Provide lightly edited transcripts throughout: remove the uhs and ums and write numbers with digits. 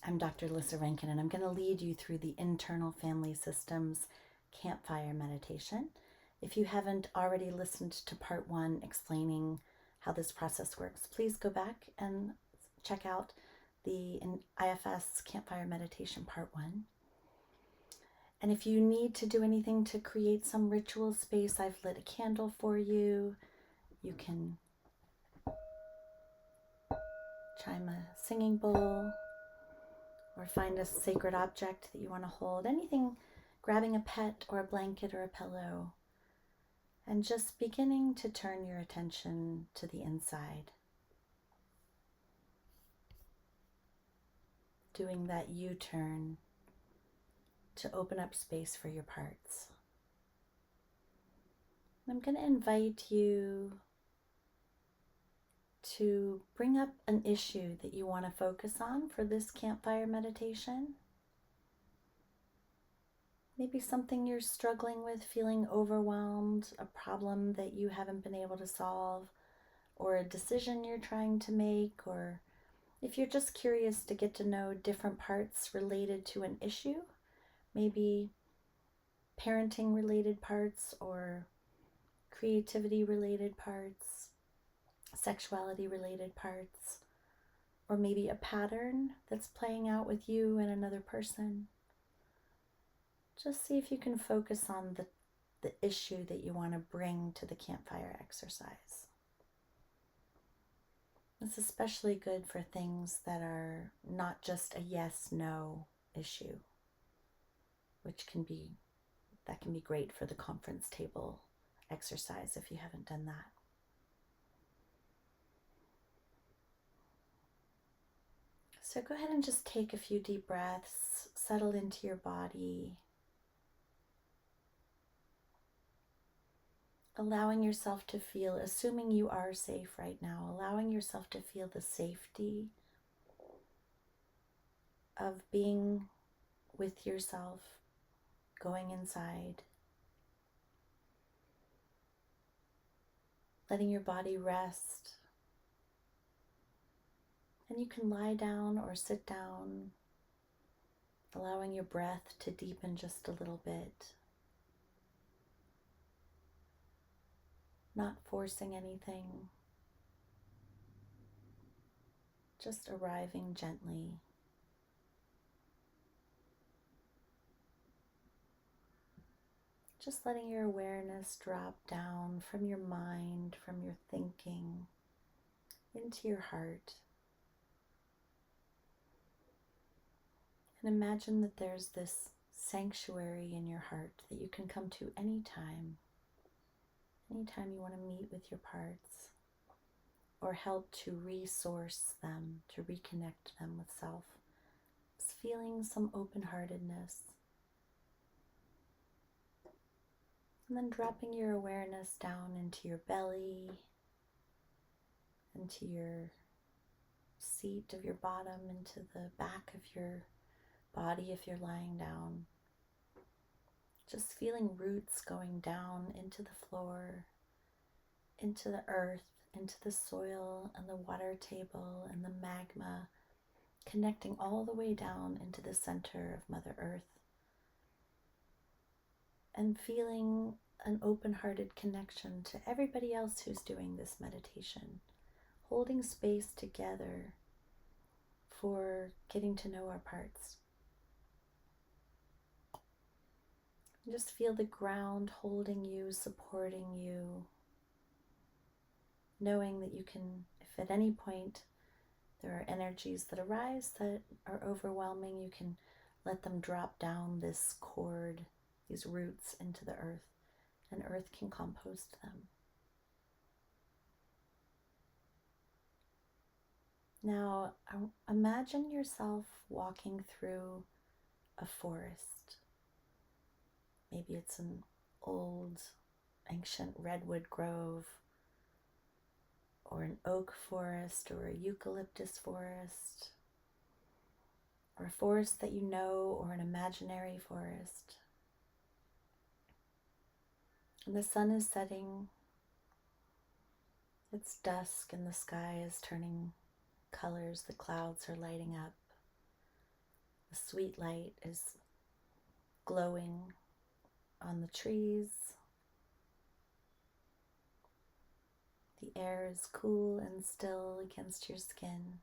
I'm Dr. Lissa Rankin, and I'm going to lead you through the Internal Family Systems Campfire Meditation. If you haven't already listened to part 1 explaining how this process works, please go back and check out the IFS Campfire Meditation part 1. And if you need to do anything to create some ritual space, I've lit a candle for you. You can chime a singing bowl, or find a sacred object that you want to hold, anything, grabbing a pet or a blanket or a pillow, and just beginning to turn your attention to the inside. Doing that U-turn to open up space for your parts. I'm going to invite you to bring up an issue that you want to focus on for this campfire meditation. Maybe something you're struggling with, feeling overwhelmed, a problem that you haven't been able to solve, or a decision you're trying to make, or if you're just curious to get to know different parts related to an issue, maybe parenting related parts or creativity related parts, sexuality related parts, or maybe a pattern that's playing out with you and another person. Just see if you can focus on the issue that you want to bring to the campfire exercise. It's especially good for things that are not just a yes-no issue, which can be great for the conference table exercise if you haven't done that. So go ahead and just take a few deep breaths, settle into your body, allowing yourself to feel, assuming you are safe right now, allowing yourself to feel the safety of being with yourself, going inside, letting your body rest. And you can lie down or sit down, allowing your breath to deepen just a little bit. Not forcing anything, just arriving gently. Just letting your awareness drop down from your mind, from your thinking, into your heart. And imagine that there's this sanctuary in your heart that you can come to anytime you want to meet with your parts, or help to resource them, to reconnect them with self. Just feeling some open-heartedness. And then dropping your awareness down into your belly, into your seat of your bottom, into the back of your body if you're lying down. Just feeling roots going down into the floor, into the earth, into the soil and the water table and the magma, connecting all the way down into the center of Mother Earth. And feeling an open-hearted connection to everybody else who's doing this meditation, holding space together for getting to know our parts. Just feel the ground holding you, supporting you, knowing that you can, if at any point there are energies that arise that are overwhelming, you can let them drop down this cord, these roots into the earth, and earth can compost them. Now, imagine yourself walking through a forest. Maybe it's an old, ancient redwood grove, or an oak forest, or a eucalyptus forest, or a forest that you know, or an imaginary forest. And the sun is setting, it's dusk, and the sky is turning colors, the clouds are lighting up. The sweet light is glowing on the trees. The air is cool and still against your skin.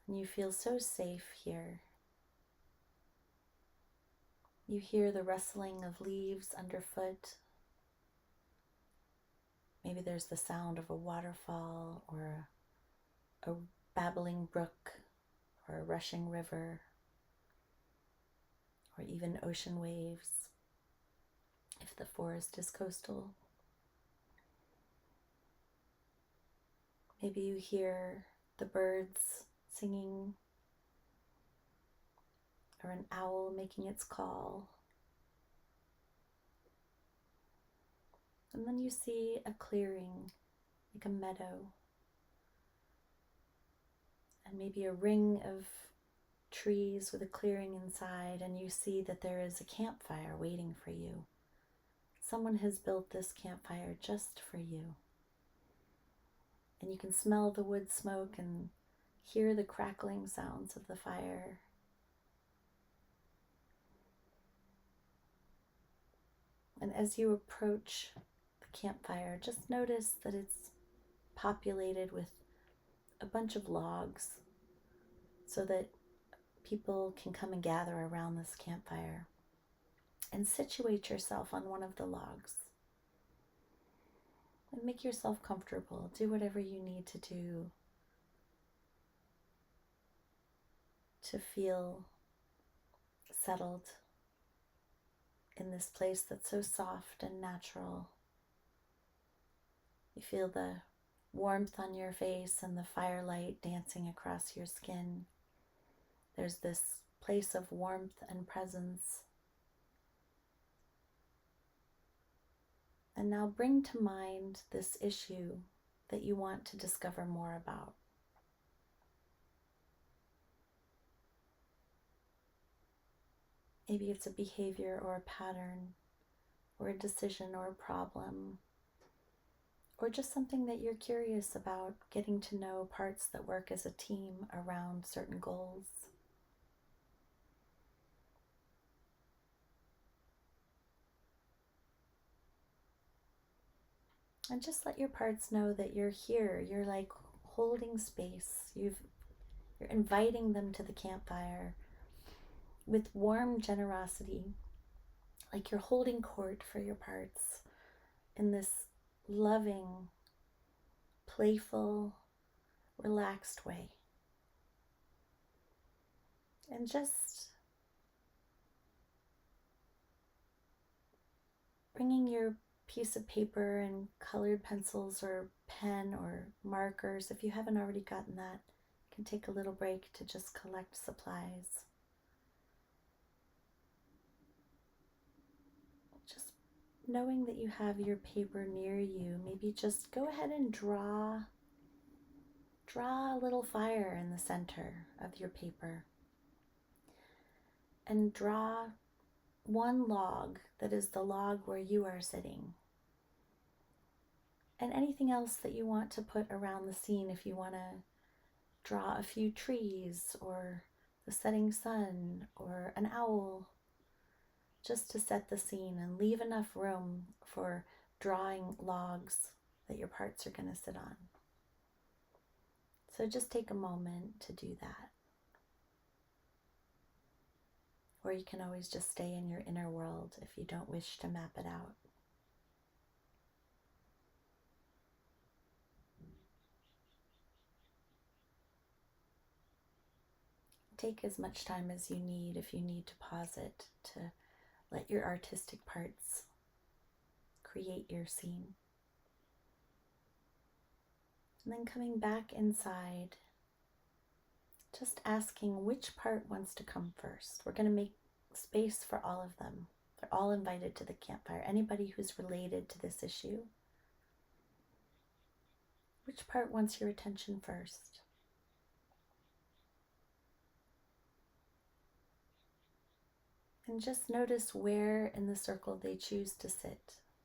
And you feel so safe here. You hear the rustling of leaves underfoot. Maybe there's the sound of a waterfall or a babbling brook or a rushing river or even ocean waves if the forest is coastal. Maybe you hear the birds singing or an owl making its call. And then you see a clearing, like a meadow, and maybe a ring of trees with a clearing inside, and you see that there is a campfire waiting for you. Someone has built this campfire just for you. And you can smell the wood smoke and hear the crackling sounds of the fire. And as you approach the campfire, just notice that it's populated with a bunch of logs so that people can come and gather around this campfire. And situate yourself on one of the logs. And make yourself comfortable. Do whatever you need to do to feel settled in this place that's so soft and natural. You feel the warmth on your face and the firelight dancing across your skin. There's this place of warmth and presence. And now bring to mind this issue that you want to discover more about. Maybe it's a behavior or a pattern, or a decision or a problem, or just something that you're curious about, getting to know parts that work as a team around certain goals. And just let your parts know that you're here. You're like holding space. You're inviting them to the campfire with warm generosity, like you're holding court for your parts in this loving, playful, relaxed way. And just bringing your piece of paper and colored pencils or pen or markers. If you haven't already gotten that, you can take a little break to just collect supplies. Just knowing that you have your paper near you, maybe just go ahead and draw a little fire in the center of your paper. And draw one log that is the log where you are sitting. And anything else that you want to put around the scene, if you want to draw a few trees or the setting sun or an owl, just to set the scene and leave enough room for drawing logs that your parts are going to sit on. So just take a moment to do that. Or you can always just stay in your inner world if you don't wish to map it out. Take as much time as you need if you need to pause it, to let your artistic parts create your scene. And then coming back inside, just asking which part wants to come first. We're going to make space for all of them. They're all invited to the campfire. Anybody who's related to this issue. Which part wants your attention first? And just notice where in the circle they choose to sit.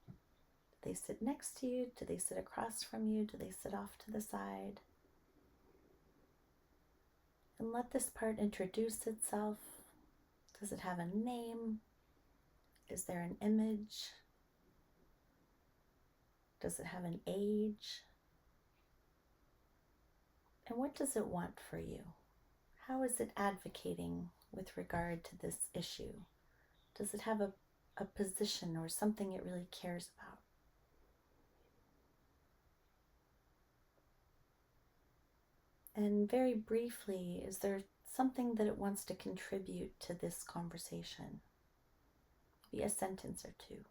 Do they sit next to you? Do they sit across from you? Do they sit off to the side? And let this part introduce itself. Does it have a name? Is there an image? Does it have an age? And what does it want for you? How is it advocating with regard to this issue? Does it have a position or something it really cares about? And very briefly, is there something that it wants to contribute to this conversation? Be a sentence or two.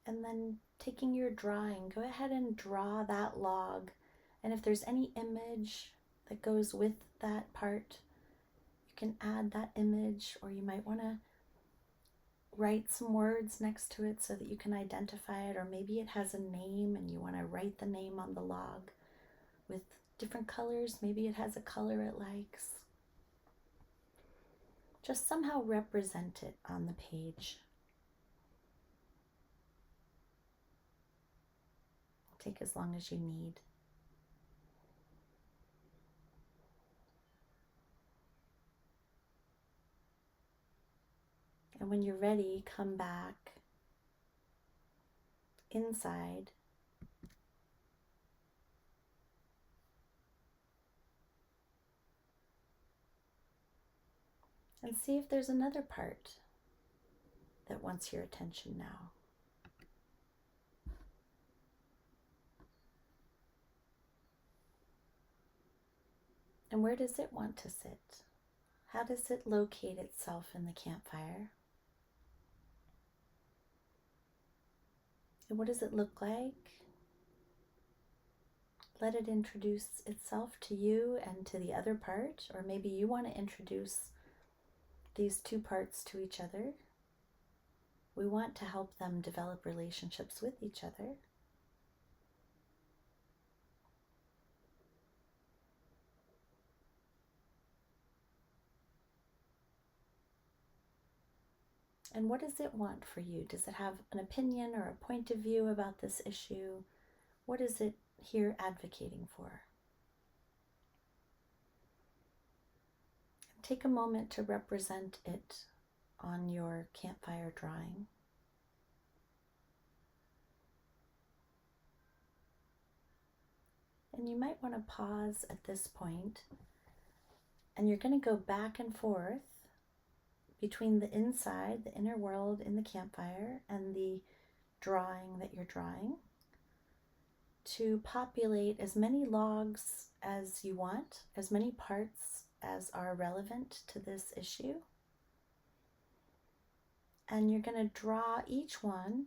And then taking your drawing, go ahead and draw that log. And if there's any image that goes with that part, you can add that image, or you might want to write some words next to it so that you can identify it, or maybe it has a name and you want to write the name on the log with different colors. Maybe it has a color it likes. Just somehow represent it on the page. Take as long as you need. And when you're ready, come back inside and see if there's another part that wants your attention now. And where does it want to sit? How does it locate itself in the campfire? And what does it look like? Let it introduce itself to you and to the other part, or maybe you want to introduce these two parts to each other. We want to help them develop relationships with each other. And what does it want for you? Does it have an opinion or a point of view about this issue? What is it here advocating for? Take a moment to represent it on your campfire drawing. And you might want to pause at this point, and you're going to go back and forth between the inside, the inner world in the campfire, and the drawing that you're drawing to populate as many logs as you want, as many parts as are relevant to this issue. And you're going to draw each one,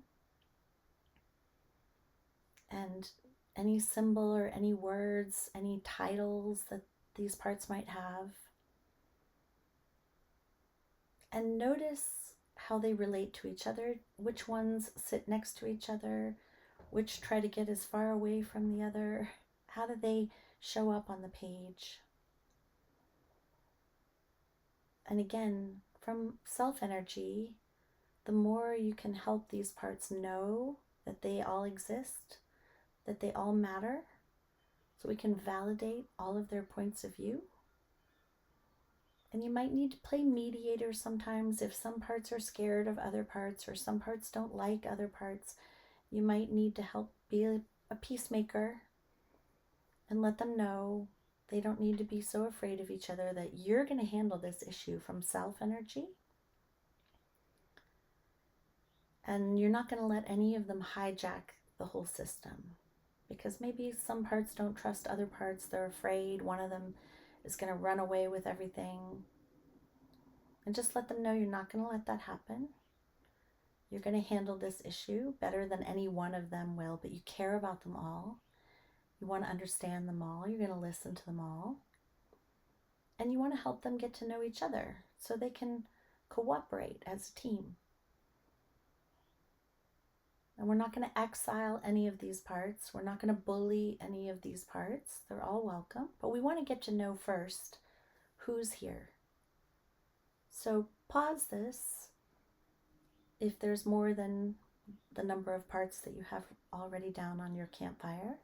and any symbol or any words, any titles that these parts might have. And notice how they relate to each other, which ones sit next to each other, which try to get as far away from the other. How do they show up on the page? And again, from self-energy, the more you can help these parts know that they all exist, that they all matter, so we can validate all of their points of view. And you might need to play mediator sometimes if some parts are scared of other parts or some parts don't like other parts. You might need to help be a peacemaker and let them know they don't need to be so afraid of each other, that you're going to handle this issue from self-energy. And you're not going to let any of them hijack the whole system, because maybe some parts don't trust other parts. They're afraid one of them is going to run away with everything. And just let them know you're not going to let that happen. You're going to handle this issue better than any one of them will, but you care about them all. You want to understand them all. You're going to listen to them all. And you want to help them get to know each other so they can cooperate as a team. And we're not going to exile any of these parts. We're not going to bully any of these parts. They're all welcome. But we want to get to know first who's here. So pause this if there's more than the number of parts that you have already down on your campfire.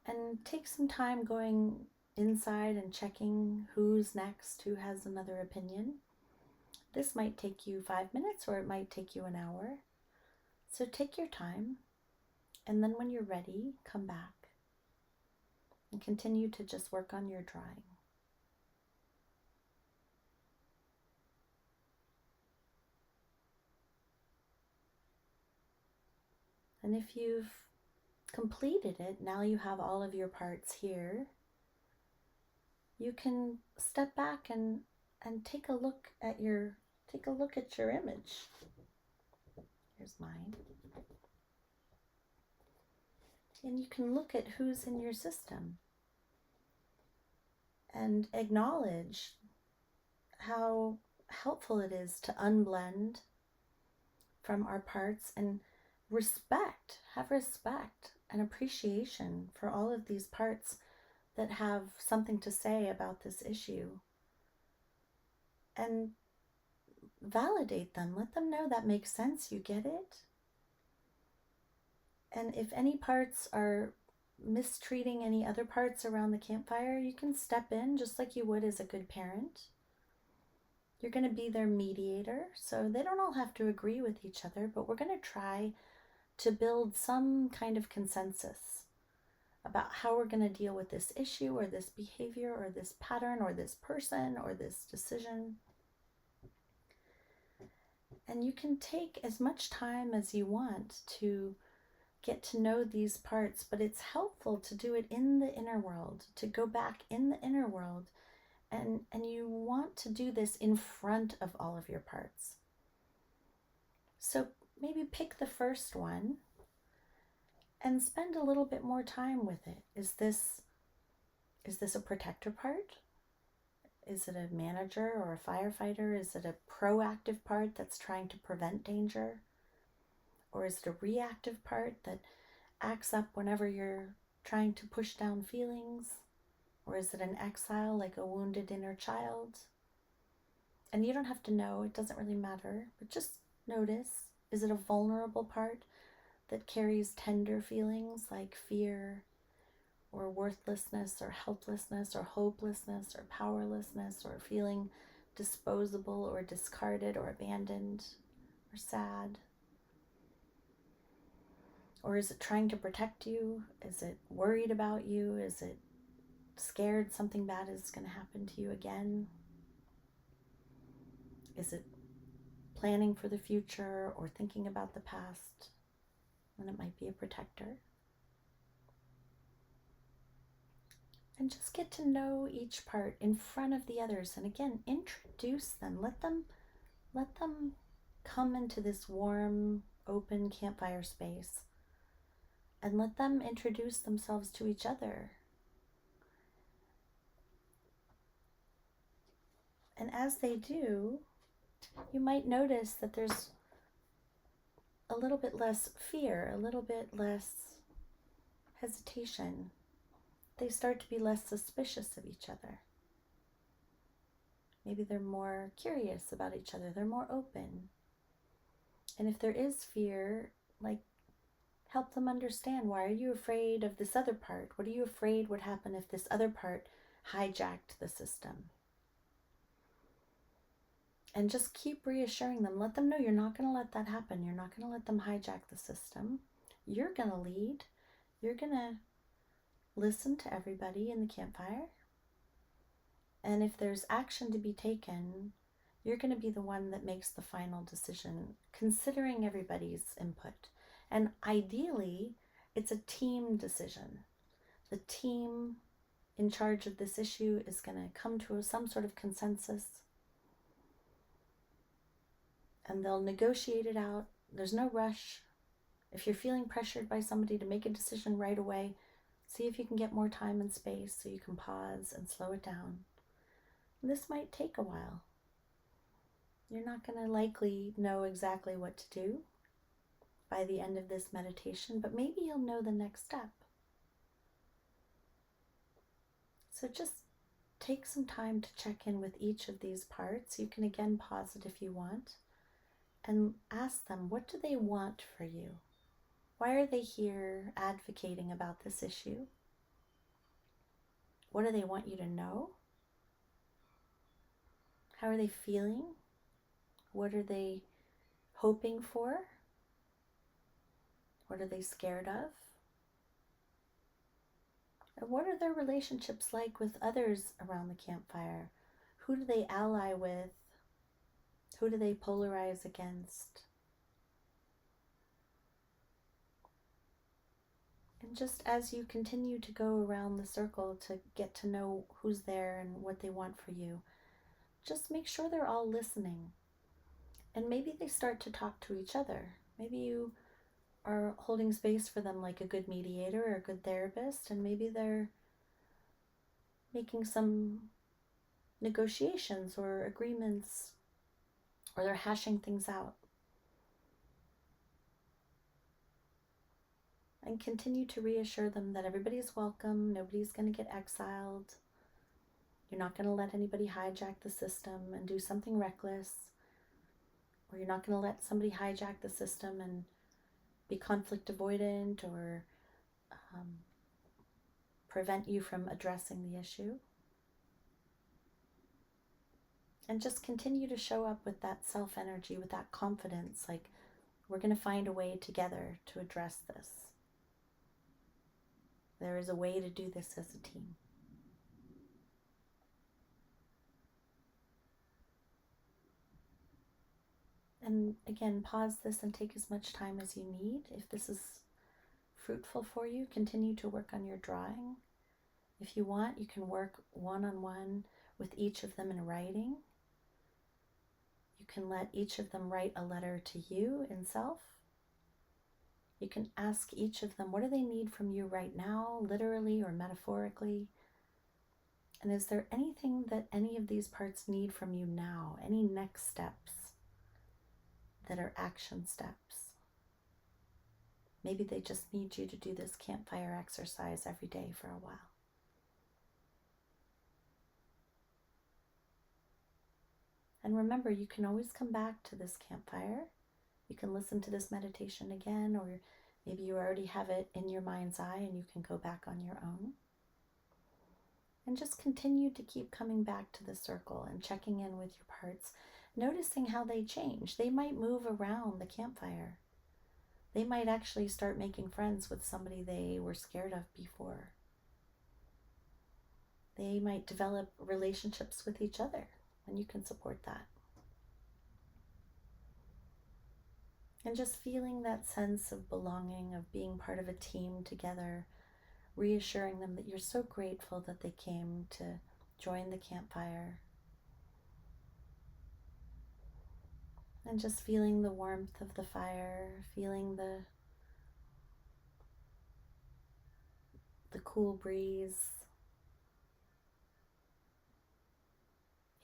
And take some time going inside and checking who's next, who has another opinion. This might take you 5 minutes or it might take you an hour. So take your time, and then when you're ready, come back and continue to just work on your drawing. And if you've completed it, now you have all of your parts here, you can step back and take a look at your image. Here's mine. And you can look at who's in your system and acknowledge how helpful it is to unblend from our parts and have respect and appreciation for all of these parts that have something to say about this issue. And validate them. Let them know that makes sense. You get it. And if any parts are mistreating any other parts around the campfire, you can step in just like you would as a good parent. You're going to be their mediator, so they don't all have to agree with each other, but we're going to try to build some kind of consensus about how we're going to deal with this issue or this behavior or this pattern or this person or this decision. And you can take as much time as you want to get to know these parts, but it's helpful to do it in the inner world, to go back in the inner world, and you want to do this in front of all of your parts. So maybe pick the first one and spend a little bit more time with it. Is this a protector part? Is it a manager or a firefighter? Is it a proactive part that's trying to prevent danger? Or is it a reactive part that acts up whenever you're trying to push down feelings? Or is it an exile, like a wounded inner child? And you don't have to know, it doesn't really matter, but just notice. Is it a vulnerable part that carries tender feelings like fear or worthlessness or helplessness or hopelessness or powerlessness or feeling disposable or discarded or abandoned or sad? Or is it trying to protect you? Is it worried about you? Is it scared something bad is going to happen to you again? Is it planning for the future or thinking about the past? And it might be a protector. And just get to know each part in front of the others. And again, introduce them. Let them come into this warm, open campfire space. And let them introduce themselves to each other. And as they do, you might notice that there's a little bit less fear, a little bit less hesitation. They start to be less suspicious of each other. Maybe they're more curious about each other. They're more open. And if there is fear, help them understand, why are you afraid of this other part? What are you afraid would happen if this other part hijacked the system? And just keep reassuring them. Let them know you're not going to let that happen. You're not going to let them hijack the system. You're going to lead. You're going to listen to everybody in the campfire. And if there's action to be taken, you're going to be the one that makes the final decision, considering everybody's input. And ideally, it's a team decision. The team in charge of this issue is going to come to some sort of consensus, and they'll negotiate it out. There's no rush. If you're feeling pressured by somebody to make a decision right away, see if you can get more time and space so you can pause and slow it down. And this might take a while. You're not going to likely know exactly what to do by the end of this meditation, but maybe you'll know the next step. So just take some time to check in with each of these parts. You can again pause it if you want and ask them, what do they want for you? Why are they here advocating about this issue? What do they want you to know? How are they feeling? What are they hoping for? What are they scared of? And what are their relationships like with others around the campfire? Who do they ally with? Who do they polarize against? And just as you continue to go around the circle to get to know who's there and what they want for you, just make sure they're all listening. And maybe they start to talk to each other. Maybe you are holding space for them like a good mediator or a good therapist, and maybe they're making some negotiations or agreements, or they're hashing things out. And continue to reassure them that everybody's welcome, nobody's going to get exiled. You're not going to let anybody hijack the system and do something reckless, or you're not going to let somebody hijack the system and be conflict avoidant or prevent you from addressing the issue. And just continue to show up with that self-energy, with that confidence, like we're going to find a way together to address this. There is a way to do this as a team. And again, pause this and take as much time as you need. If this is fruitful for you, continue to work on your drawing. If you want, you can work one-on-one with each of them in writing. You can let each of them write a letter to you in self. You can ask each of them, what do they need from you right now, literally or metaphorically? And is there anything that any of these parts need from you now? Any next steps that are action steps? Maybe they just need you to do this campfire exercise every day for a while. And remember, you can always come back to this campfire. You can listen to this meditation again, or maybe you already have it in your mind's eye and you can go back on your own. And just continue to keep coming back to the circle and checking in with your parts, noticing how they change. They might move around the campfire. They might actually start making friends with somebody they were scared of before. They might develop relationships with each other, and you can support that. And just feeling that sense of belonging, of being part of a team together, reassuring them that you're so grateful that they came to join the campfire. And just feeling the warmth of the fire, feeling the cool breeze,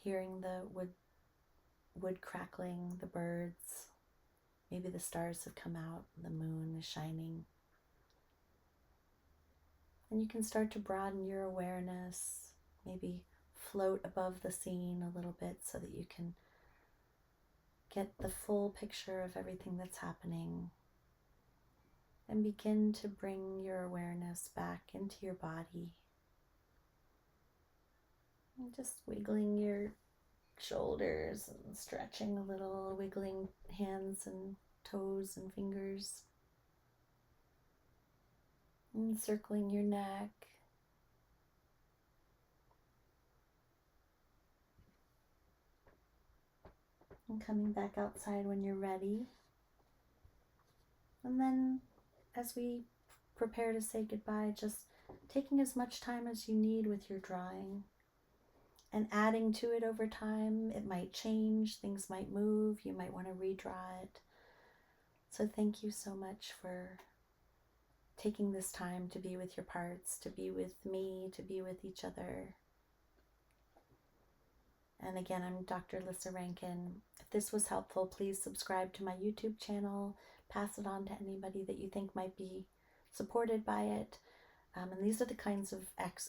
hearing the wood crackling, the birds. Maybe the stars have come out, the moon is shining. And you can start to broaden your awareness, maybe float above the scene a little bit so that you can get the full picture of everything that's happening. And begin to bring your awareness back into your body. And just wiggling your shoulders and stretching a little, wiggling hands and toes and fingers. And circling your neck. And coming back outside when you're ready. And then as we prepare to say goodbye, just taking as much time as you need with your drawing and adding to it over time. It might change, things might move, you might want to redraw it. So thank you so much for taking this time to be with your parts, to be with me, to be with each other. And again, I'm Dr. Lissa Rankin. If this was helpful, please subscribe to my YouTube channel, pass it on to anybody that you think might be supported by it. And these are the kinds of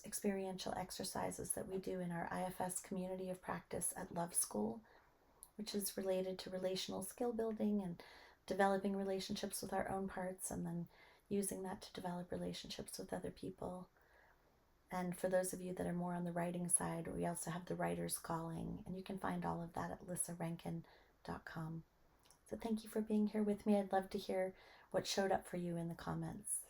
experiential exercises that we do in our IFS community of practice at Love School, which is related to relational skill building and developing relationships with our own parts and then using that to develop relationships with other people. And for those of you that are more on the writing side, we also have the Writer's Calling, and you can find all of that at lissarankin.com. So thank you for being here with me. I'd love to hear what showed up for you in the comments.